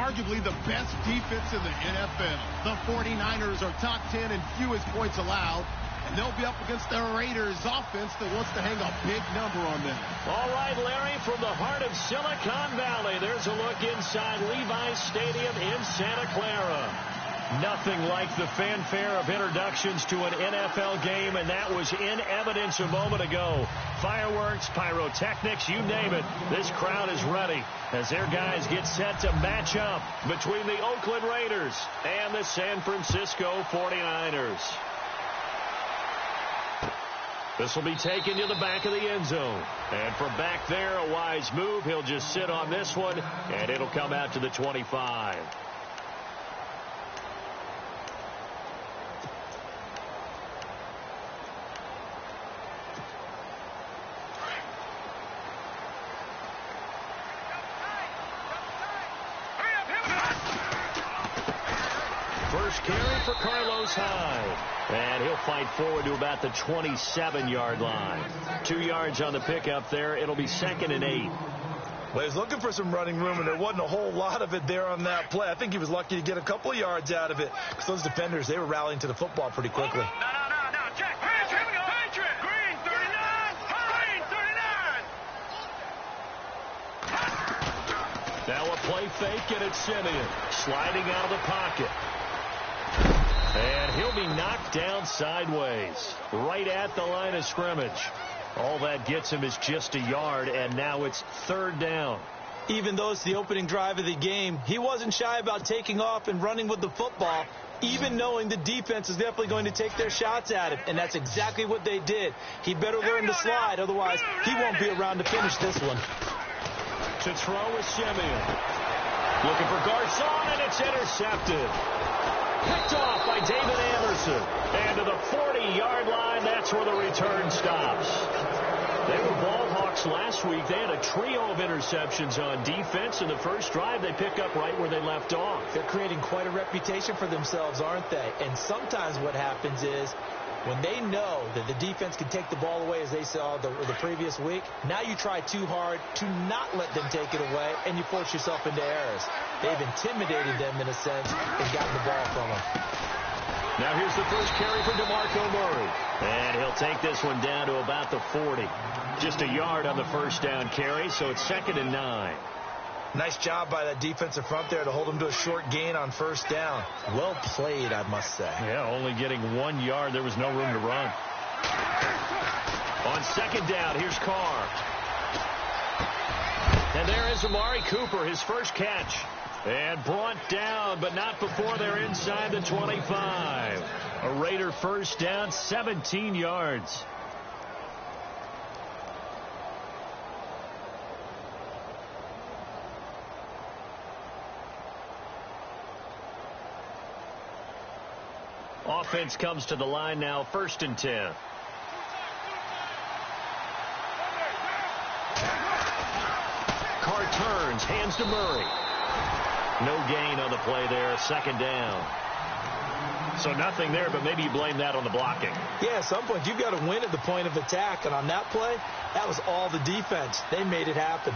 arguably the best defense in the NFL. The 49ers are top 10 in fewest points allowed, and they'll be up against the Raiders offense that wants to hang a big number on them. All right, Larry, from the heart of Silicon Valley, there's a look inside Levi's Stadium in Santa Clara. Nothing like the fanfare of introductions to an NFL game, and that was in evidence a moment ago. Fireworks, pyrotechnics, you name it. This crowd is ready as their guys get set to match up between the Oakland Raiders and the San Francisco 49ers. This will be taken to the back of the end zone. And from back there, a wise move. He'll just sit on this one, and it'll come out to the 25. First carry for Carlos Hyde. And he'll fight forward to about the 27-yard line. 2 yards on the pickup there. It'll be 2nd and 8. Well, he's looking for some running room, and there wasn't a whole lot of it there on that play. I think he was lucky to get a couple of yards out of it, because those defenders, they were rallying to the football pretty quickly. No, Jack. Patriot. Green 39. Green 39. Now a play fake, and it's Simeon sliding out of the pocket. And he'll be knocked down sideways, right at the line of scrimmage. All that gets him is just a yard, and now it's 3rd down. Even though it's the opening drive of the game, he wasn't shy about taking off and running with the football, even knowing the defense is definitely going to take their shots at him, and that's exactly what they did. He better learn to slide, otherwise he won't be around to finish this one. To throw is Simeon. Looking for Garcon, and it's intercepted. Picked off by David Anderson. And to the 40-yard line, that's where the return stops. They were ball hawks last week. They had a trio of interceptions on defense. In the first drive, they pick up right where they left off. They're creating quite a reputation for themselves, aren't they? And sometimes what happens is when they know that the defense can take the ball away, as they saw the previous week, now you try too hard to not let them take it away, and you force yourself into errors. They've intimidated them, in a sense, and gotten the ball from them. Now here's the first carry for DeMarco Murray. And he'll take this one down to about the 40. Just a yard on the first down carry, so it's 2nd and 9. Nice job by that defensive front there to hold him to a short gain on first down. Well played, I must say. Yeah, only getting 1 yard. There was no room to run. On 2nd down, here's Carr. And there is Amari Cooper, his first catch. And brought down, but not before they're inside the 25. A Raider first down, 17 yards. Offense comes to the line now, 1st and 10. Carr turns, hands to Murray. No gain on the play there, 2nd down. So nothing there, but maybe you blame that on the blocking. Yeah, at some point you've got to win at the point of attack, and on that play, that was all the defense. They made it happen.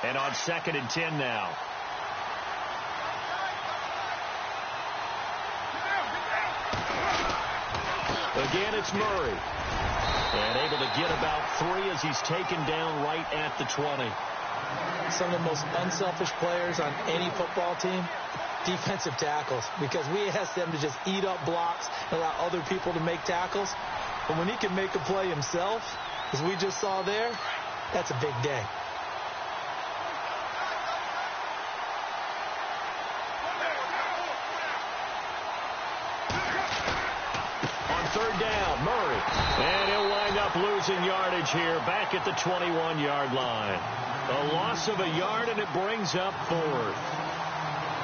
And on 2nd and 10 now. Again, it's Murray. And able to get about 3 as he's taken down right at the 20. Some of the most unselfish players on any football team, defensive tackles, because we ask them to just eat up blocks and allow other people to make tackles. But when he can make a play himself, as we just saw there, that's a big day. On 3rd down, Murray. And he'll wind up losing yardage here back at the 21-yard line. A loss of a yard, and it brings up 4th.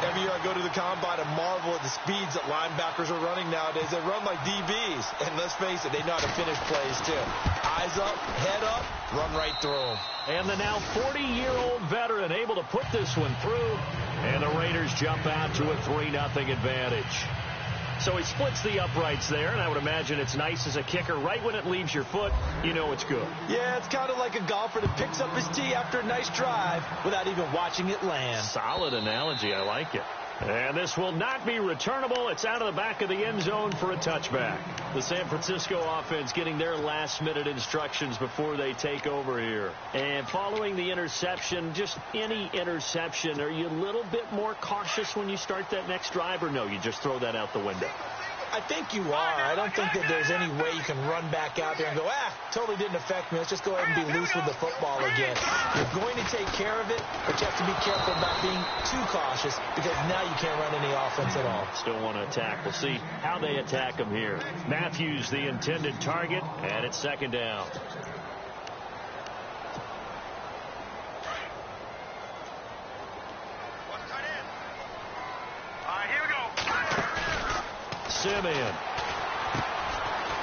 Every year I go to the combine and marvel at the speeds that linebackers are running nowadays. They run like DBs. And let's face it, they know how to finish plays too. Eyes up, head up, run right through them. And the now 40-year-old veteran able to put this one through. And the Raiders jump out to a 3-0 advantage. So he splits the uprights there, and I would imagine it's nice as a kicker. Right when it leaves your foot, you know it's good. Yeah, it's kind of like a golfer that picks up his tee after a nice drive without even watching it land. Solid analogy. I like it. And this will not be returnable. It's out of the back of the end zone for a touchback. The San Francisco offense getting their last-minute instructions before they take over here. And following the interception, just any interception, are you a little bit more cautious when you start that next drive, or no, you just throw that out the window? I think you are. I don't think that there's any way you can run back out there and go, totally didn't affect me. Let's just go ahead and be loose with the football again. You're going to take care of it, but you have to be careful about being too cautious because now you can't run any offense at all. Still want to attack. We'll see how they attack him here. Matthews, the intended target, and it's second down. Simeon.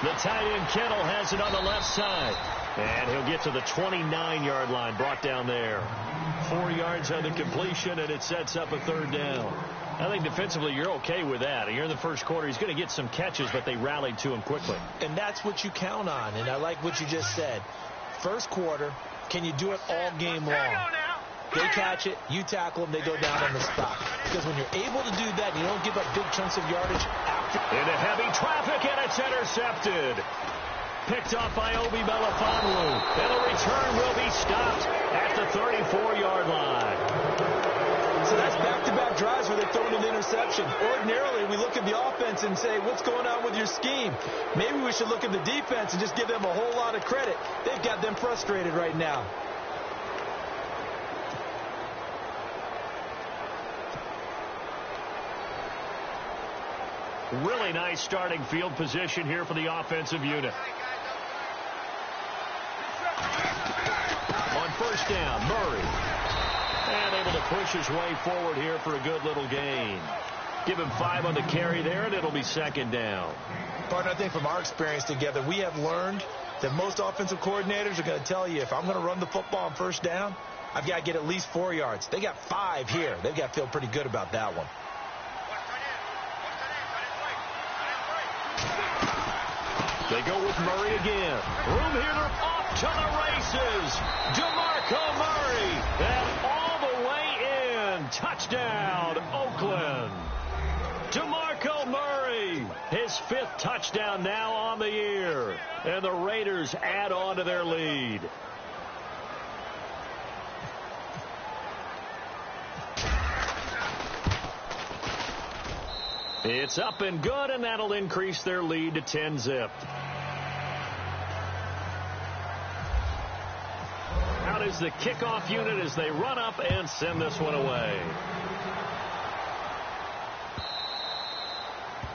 The tight end Kittle has it on the left side. And he'll get to the 29-yard line, brought down there. 4 yards on the completion, and it sets up a third down. I think defensively you're okay with that. You're in the first quarter. He's going to get some catches, but they rallied to him quickly. And that's what you count on, and I like what you just said. First quarter, can you do it all game long? They catch it, you tackle them, they go down on the spot. Because when you're able to do that, you don't give up big chunks of yardage after. Into heavy traffic, and it's intercepted. Picked off by Obi Melifonwu. And the return will be stopped at the 34-yard line. So that's back-to-back drives where they're throwing an interception. Ordinarily, we look at the offense and say, what's going on with your scheme? Maybe we should look at the defense and just give them a whole lot of credit. They've got them frustrated right now. Really nice starting field position here for the offensive unit. On first down, Murray. And able to push his way forward here for a good little gain. Give him 5 on the carry there, and it'll be second down. Partner, I think from our experience together, we have learned that most offensive coordinators are going to tell you, if I'm going to run the football on first down, I've got to get at least 4 yards. They got 5 here. They've got to feel pretty good about that one. They go with Murray again. Room here, they're off to the races. DeMarco Murray, and all the way in. Touchdown, Oakland. DeMarco Murray, his 5th touchdown now on the year. And the Raiders add on to their lead. It's up and good, and that'll increase their lead to 10-zip. Out is the kickoff unit as they run up and send this one away.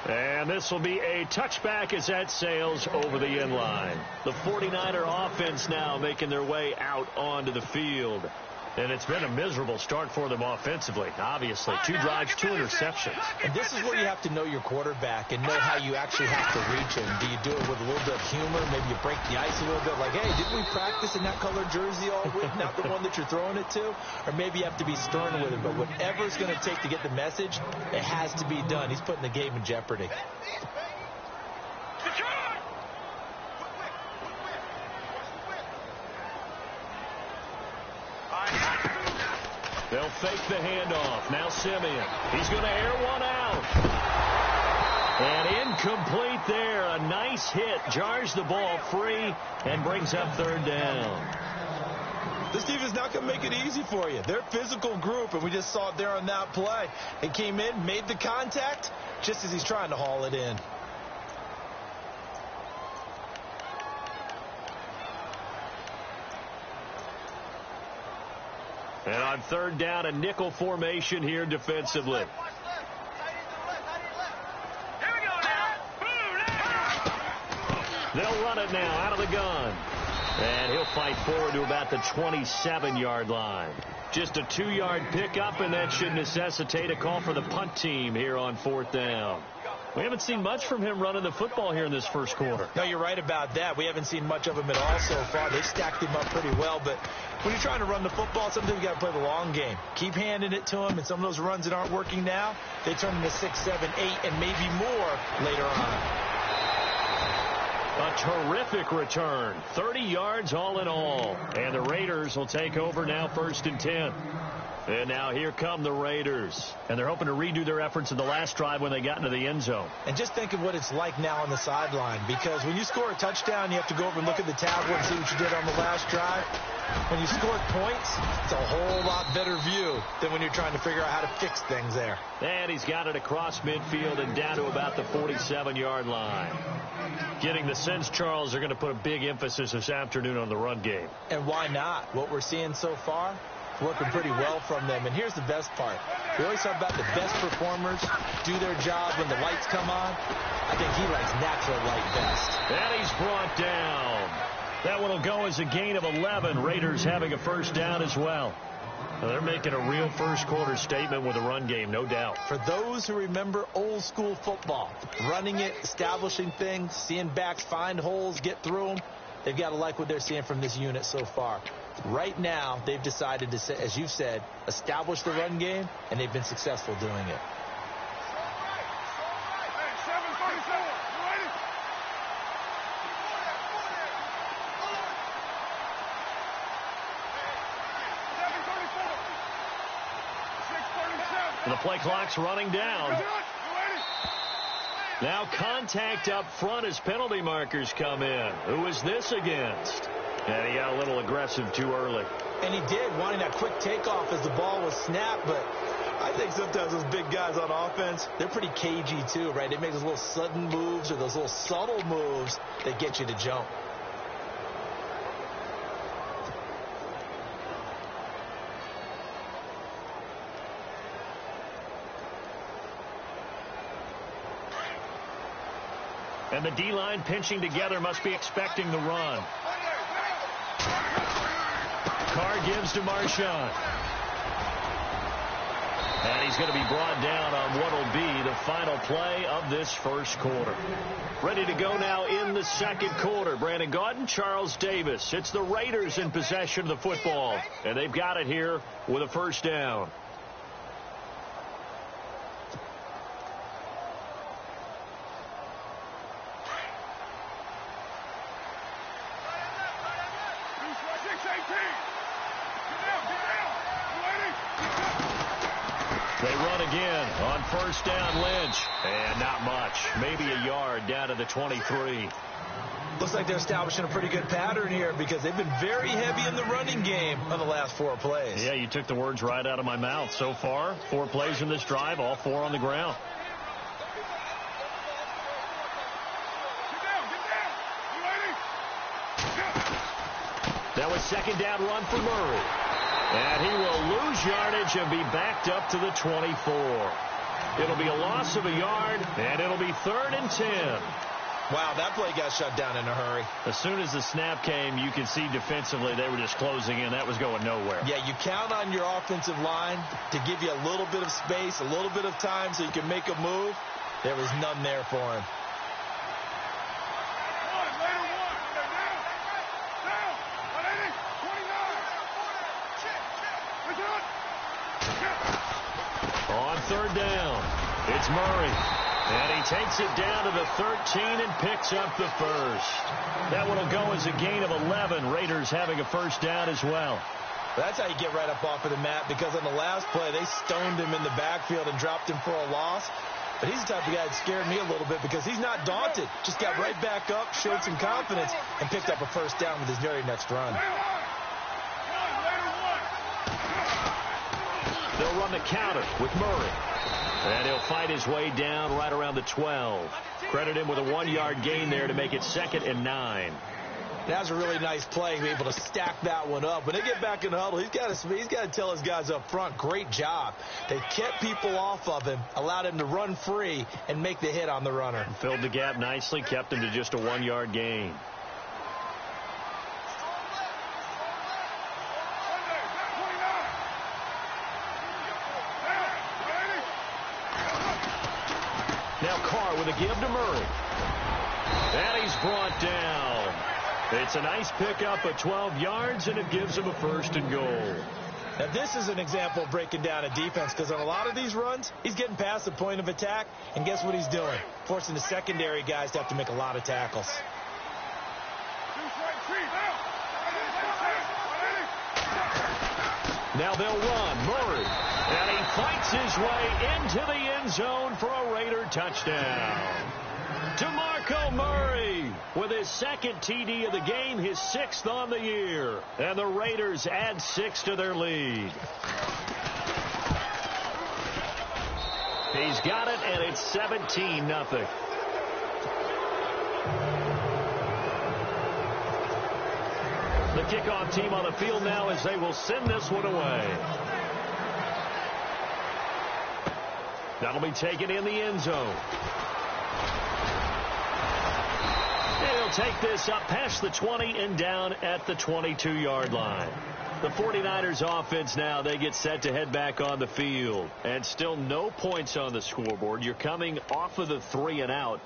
And this will be a touchback as that sails over the end line. The 49er offense now making their way out onto the field. And it's been a miserable start for them offensively, obviously. 2 drives, 2 interceptions. And this is where you have to know your quarterback and know how you actually have to reach him. Do you do it with a little bit of humor? Maybe you break the ice a little bit, like, hey, didn't we practice in that color jersey all week, not the one that you're throwing it to? Or maybe you have to be stern with him. But whatever it's going to take to get the message, it has to be done. He's putting the game in jeopardy. They'll fake the handoff. Now Simeon. He's going to air one out. And incomplete there. A nice hit. Jars the ball free and brings up third down. This team is not going to make it easy for you. They're a physical group, and we just saw it there on that play. They came in, made the contact, just as he's trying to haul it in. And on third down, a nickel formation here defensively. They'll run it now out of the gun. And he'll fight forward to about the 27-yard line. Just a 2-yard pickup, and that should necessitate a call for the punt team here on 4th down. We haven't seen much from him running the football here in this first quarter. No, you're right about that. We haven't seen much of him at all so far. They've stacked him up pretty well, but when you're trying to run the football, sometimes you got to play the long game. Keep handing it to him, and some of those runs that aren't working now, they turn into 6, 7, 8, and maybe more later on. A terrific return. 30 yards all in all. And the Raiders will take over now, 1st and 10. And now here come the Raiders. And they're hoping to redo their efforts in the last drive when they got into the end zone. And just think of what it's like now on the sideline, because when you score a touchdown, you have to go over and look at the tablet and see what you did on the last drive. When you scored points, it's a whole lot better view than when you're trying to figure out how to fix things there. And he's got it across midfield and down to about the 47-yard line. Getting the sense, Charles, they're going to put a big emphasis this afternoon on the run game. And why not? What we're seeing so far, working pretty well from them. And here's the best part. We always talk about the best performers do their job when the lights come on. I think he likes natural light best. And he's brought down. That one will go as a gain of 11. Raiders having a first down as well. Now they're making a real first quarter statement with a run game, no doubt. For those who remember old school football, running it, establishing things, seeing backs find holes, get through them, they've got to like what they're seeing from this unit so far. Right now, they've decided to, as you've said, establish the run game, and they've been successful doing it. The play clock's running down. Now contact up front as penalty markers come in. Who is this against? And he got a little aggressive too early. And he did, wanting that quick takeoff as the ball was snapped. But I think sometimes those big guys on offense, they're pretty cagey too, right? They make those little sudden moves or those little subtle moves that get you to jump. And the D-line pinching together, must be expecting the run. Carr gives to Marshawn. And he's going to be brought down on what will be the final play of this first quarter. Ready to go now in the second quarter. Brandon Gaudin, Charles Davis. It's the Raiders in possession of the football. And they've got it here with a first down. They run again on first down, Lynch. And not much. Maybe a yard down to the 23. Looks like they're establishing a pretty good pattern here because they've been very heavy in the running game on the last 4 plays. Yeah, you took the words right out of my mouth. So far, 4 plays in this drive, all 4 on the ground. That was second down run for Murray. And he will lose yardage and be backed up to the 24. It'll be a loss of a yard, and it'll be 3rd and 10. Wow, that play got shut down in a hurry. As soon as the snap came, you could see defensively they were just closing in. That was going nowhere. Yeah, you count on your offensive line to give you a little bit of space, a little bit of time so you can make a move. There was none there for him. On third down, it's Murray. And he takes it down to the 13 and picks up the first. That one will go as a gain of 11. Raiders having a first down as well. That's how you get right up off of the mat, because on the last play, they stoned him in the backfield and dropped him for a loss. But he's the type of guy that scared me a little bit because he's not daunted. Just got right back up, showed some confidence, and picked up a first down with his very next run. They'll run the counter with Murray. And he'll fight his way down right around the 12. Credit him with a 1-yard gain there to make it 2nd and 9. That was a really nice play, to be able to stack that one up. When they get back in the huddle, he's got to tell his guys up front, great job. They kept people off of him, allowed him to run free, and make the hit on the runner. Filled the gap nicely, kept him to just a 1-yard gain. Now Carr with the give to Murray. And he's brought down. It's a nice pickup of 12 yards, and it gives him a 1st and goal. Now, this is an example of breaking down a defense, because on a lot of these runs, he's getting past the point of attack, and guess what he's doing? Forcing the secondary guys to have to make a lot of tackles. Now they'll run. Murray. And he fights his way into the end zone for a Raider touchdown. DeMarco Murray with his 2nd TD of the game, his 6th on the year. And the Raiders add 6 to their lead. He's got it, and it's 17-0. The kickoff team on the field now as they will send this one away. That'll be taken in the end zone. He'll take this up past the 20 and down at the 22-yard line. The 49ers offense now, they get set to head back on the field. And still no points on the scoreboard. You're coming off of the 3 and out.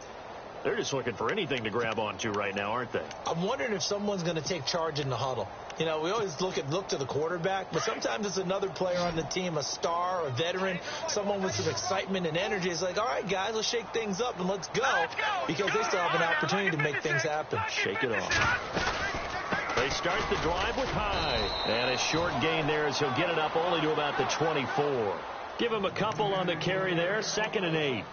They're just looking for anything to grab onto right now, aren't they? I'm wondering if someone's going to take charge in the huddle. You know, we always look to the quarterback, but sometimes it's another player on the team, a star, a veteran, someone with some excitement and energy. It's like, all right, guys, let's shake things up and let's go, because they still have an opportunity to make things happen. Shake it off. They start the drive with Hyde. And a short gain there as he'll get it up only to about the 24. Give him a couple on the carry there, 2nd and 8.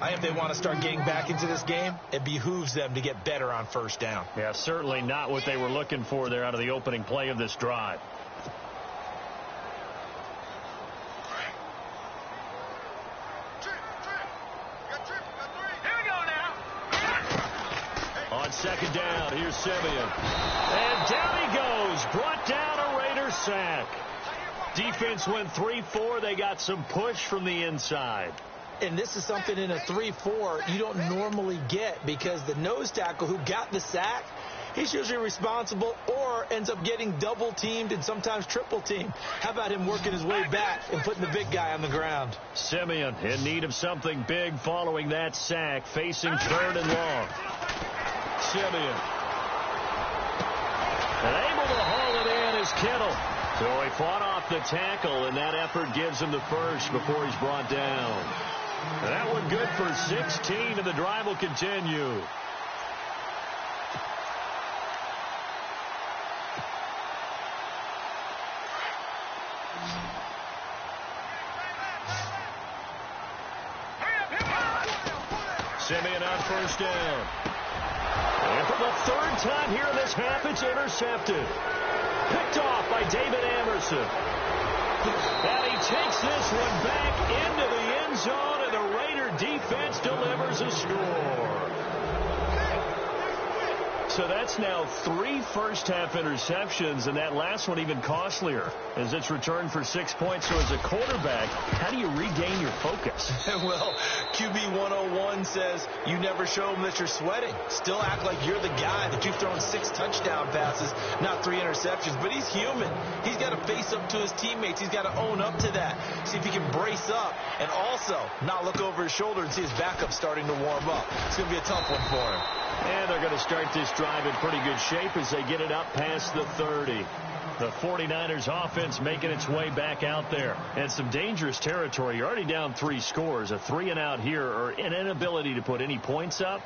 If they want to start getting back into this game, it behooves them to get better on 1st down. Yeah, certainly not what they were looking for there out of the opening play of this drive. Here we go now. On 2nd down, here's Simeon. And down he goes. Brought down a Raider sack. Defense went 3-4. They got some push from the inside. And this is something in a 3-4 you don't normally get, because the nose tackle who got the sack, he's usually responsible or ends up getting double teamed and sometimes triple teamed. How about him working his way back and putting the big guy on the ground? Simeon in need of something big following that sack, facing 3rd and long. Simeon. And able to haul it in is Kittle. So he fought off the tackle, and that effort gives him the 1st before he's brought down. And that one good for 16, and the drive will continue. Simeon on 1st down. And for the 3rd time here in this half, it's intercepted. Picked off by David Anderson. And he takes this one back into the end zone, and the Raider defense delivers a score. So that's now 3 first-half interceptions, and that last one even costlier as it's returned for 6 points. So as a quarterback, how do you regain your focus? Well, QB 101 says you never show them that you're sweating. Still act like you're the guy, that you've thrown 6 touchdown passes, not 3 interceptions. But he's human. He's got to face up to his teammates. He's got to own up to that. See if he can brace up and also not look over his shoulder and see his backup starting to warm up. It's going to be a tough one for him. And they're going to start this drive in pretty good shape as they get it up past the 30. The 49ers offense making its way back out there. And some dangerous territory. You're already down 3 scores. A 3 and out here, or an inability to put any points up.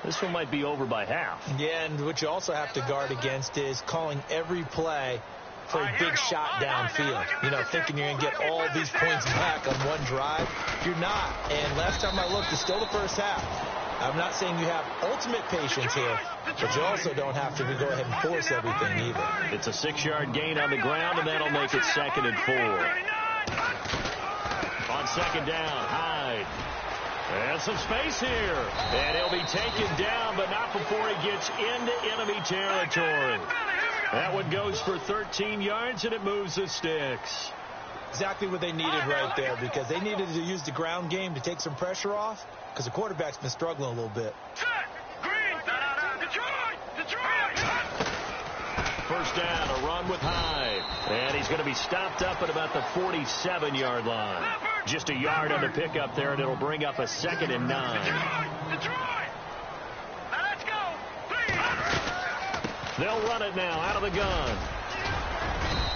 This one might be over by half. Yeah, and what you also have to guard against is calling every play for a big shot downfield. You know, thinking you're going to get all these points back on one drive. You're not. And last time I looked, it's still the first half. I'm not saying you have ultimate patience here, but you also don't have to go ahead and force everything either. It's a 6-yard gain on the ground, and that'll make it 2nd and 4. On 2nd down, Hyde. And some space here. And he'll be taken down, but not before he gets into enemy territory. That one goes for 13 yards, and it moves the sticks. Exactly what they needed right there, because they needed to use the ground game to take some pressure off, because the quarterback's been struggling a little bit. First down, a run with Hyde. And he's going to be stopped up at about the 47-yard line. Just a yard on the pickup there, and it'll bring up a 2nd and 9. Detroit! Now let's go! Please! They'll run it now out of the gun.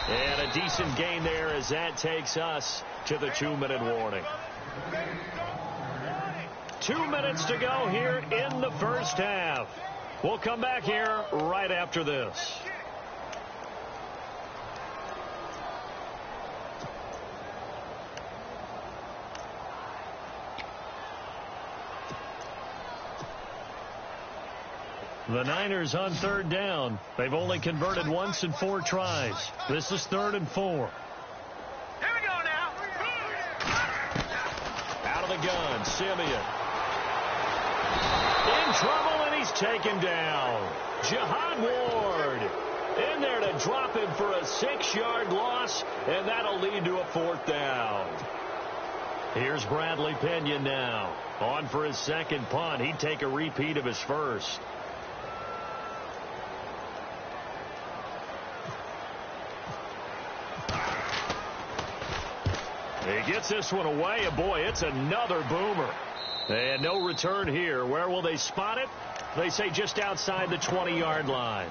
And a decent gain there as that takes us to the 2-minute warning. 2 minutes to go here in the first half. We'll come back here right after this. The Niners on third down. They've only converted once in 4 tries. This is 3rd and 4. Here we go now. Out of the gun, Simeon. In trouble, and he's taken down. Jihad Ward in there to drop him for a 6-yard loss, and that'll lead to a 4th down. Here's Bradley Pinion now. On for his second punt. He'd take a repeat of his first. He gets this one away, and boy, it's another boomer. And no return here. Where will they spot it? They say just outside the 20-yard line.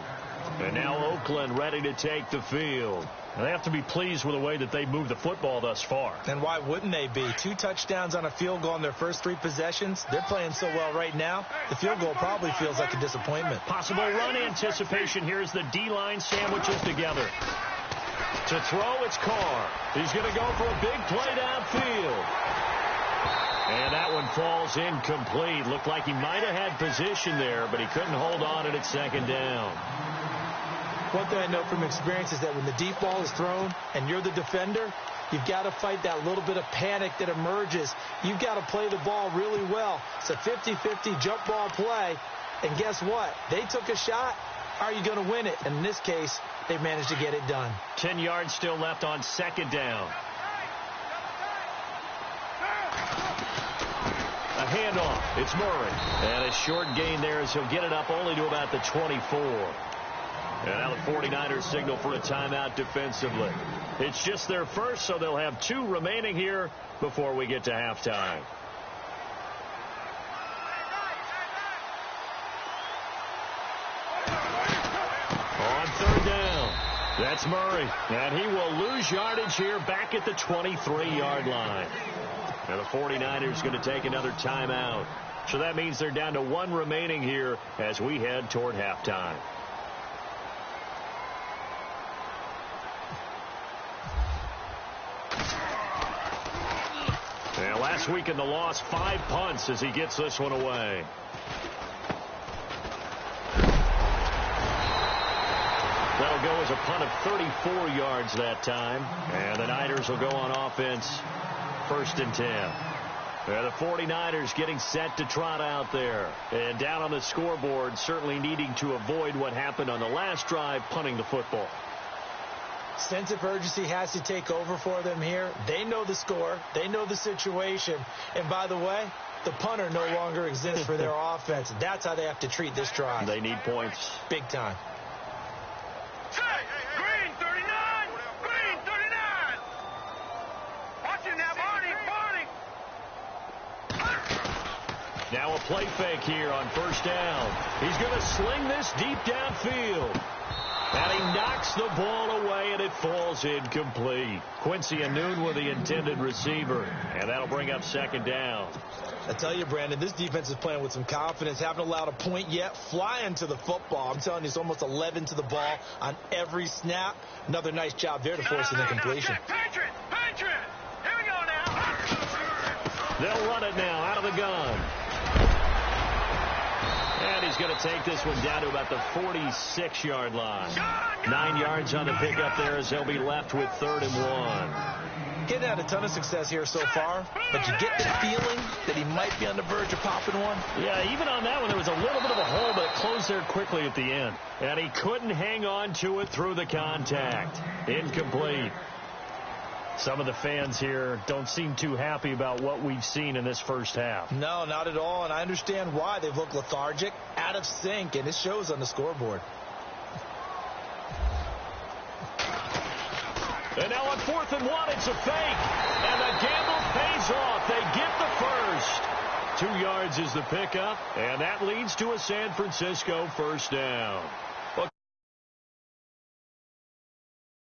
And now Oakland ready to take the field. And they have to be pleased with the way that they've moved the football thus far. And why wouldn't they be? 2 touchdowns on a field goal in their first 3 possessions. They're playing so well right now, the field goal probably feels like a disappointment. Possible run anticipation here as the D-line sandwiches together. To throw, it's Carr. He's going to go for a big play downfield. And that one falls incomplete. Looked like he might have had position there, but he couldn't hold on at 2nd down. One thing I know from experience is that when the deep ball is thrown and you're the defender, you've got to fight that little bit of panic that emerges. You've got to play the ball really well. It's a 50-50 jump ball play. And guess what? They took a shot. How are you going to win it? And in this case, they managed to get it done. 10 yards still left on 2nd down. A handoff. It's Murray. And a short gain there as he'll get it up only to about the 24. And now the 49ers signal for a timeout defensively. It's just their first, so they'll have 2 remaining here before we get to halftime. On 3rd down, that's Murray. And he will lose yardage here back at the 23-yard line. And the 49ers going to take another timeout. So that means they're down to 1 remaining here as we head toward halftime. And last week in the loss, 5 punts as he gets this one away. That'll go as a punt of 34 yards that time. And the Niners will go on offense 1st and 10. And the 49ers getting set to trot out there. And down on the scoreboard, certainly needing to avoid what happened on the last drive, punting the football. Sense of urgency has to take over for them here. They know the score. They know the situation. And by the way, the punter no longer exists for their offense. That's how they have to treat this drive. They need points. Big time. Green 39! Green 39! Watch him now, Barney! Now a play fake here on 1st down. He's going to sling this deep downfield. And he knocks the ball away, and it falls incomplete. Quincy Anoon with the intended receiver. And that'll bring up 2nd down. I tell you, Brandon, this defense is playing with some confidence. Haven't allowed a point yet. Flying to the football. I'm telling you, it's almost 11 to the ball on every snap. Another nice job there to force an incompletion. Patriot! Patriot! Here we go now. They'll run it now out of the gun. And he's going to take this one down to about the 46-yard line. 9 yards on the pickup there as they'll be left with 3rd and 1. Getting had a ton of success here so far, but you get the feeling that he might be on the verge of popping one. Yeah, even on that one, there was a little bit of a hole, but it closed there quickly at the end. And he couldn't hang on to it through the contact. Incomplete. Some of the fans here don't seem too happy about what we've seen in this first half. No, not at all, and I understand why. They've looked lethargic, out of sync, and it shows on the scoreboard. And now on 4th and 1, it's a fake. And the gamble pays off. They get the first. 2 yards yards is the pickup, and that leads to a San Francisco first down.